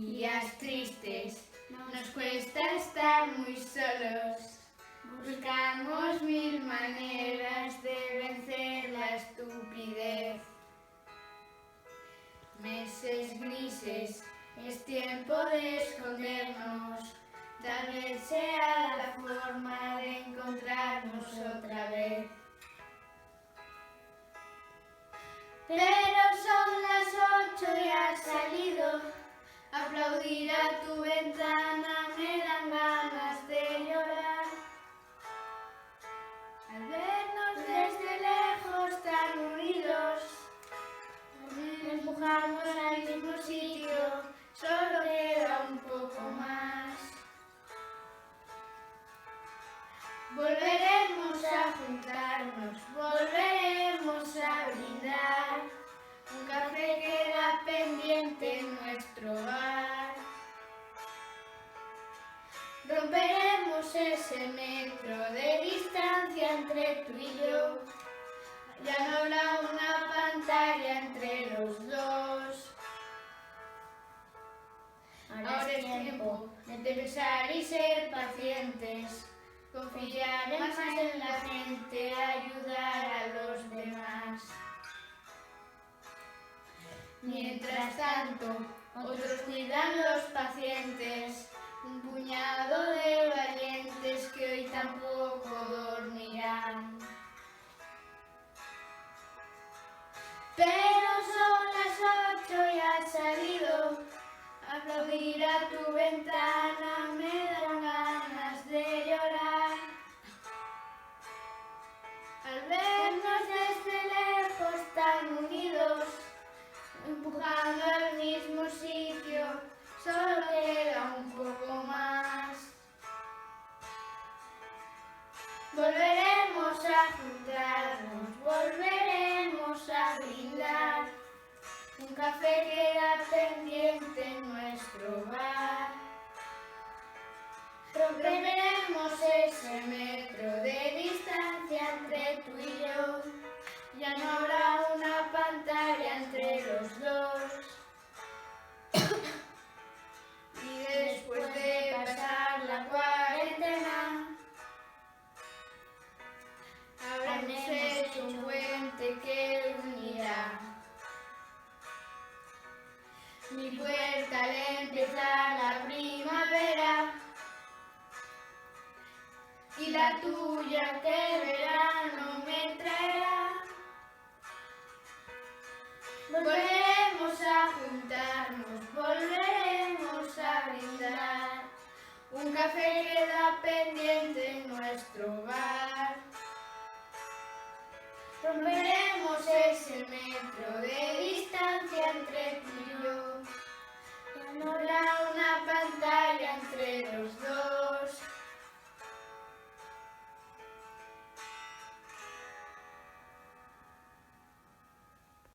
días tristes, nos cuesta estar muy solos. Buscamos mil maneras de vencer la estupidez. Meses grises, es tiempo de escondernos. Tal vez sea la forma de encontrarnos otra vez. Pero son las 8 y has salido. Aplaudir a tu ventana me dan ganas de llorar. Al vernos desde lejos tan unidos, empujamos al mismo sitio, solo queda un poco más. Volveremos a juntarnos, volveremos a brindar. Un café queda pendiente en nuestro bar. Romperemos ese metro de distancia entre tú y yo. Ya no habrá una pantalla entre los dos. Ahora es tiempo de pensar y ser pacientes. Confiar más en la gente, ayudar a los demás. Mientras tanto, otros cuidan los pacientes, un puñado de valientes que hoy tampoco dormirán. Pero son las 8 y has salido, aplaudir a tu ventana me dan ganas de llorar. Al vernos desde lejos tan unidos, empujando al mismo sitio, solo queda un poco más. Volveremos a juntarnos, volveremos a brindar. Un café queda pendiente en nuestro bar. Romperemos ese metro de distancia entre tú y yo. Ya no habrá una pantalla entre los dos. Y después de pasar la cuarentena, habremos hecho un puente que unirá. Mi puerta al empezar la primavera y la tuya que el verano me traerá. Volveremos a juntarnos, volveremos a brindar. Un café queda pendiente en nuestro bar. Romperemos ese metro de distancia entre tú y yo. Ya no habrá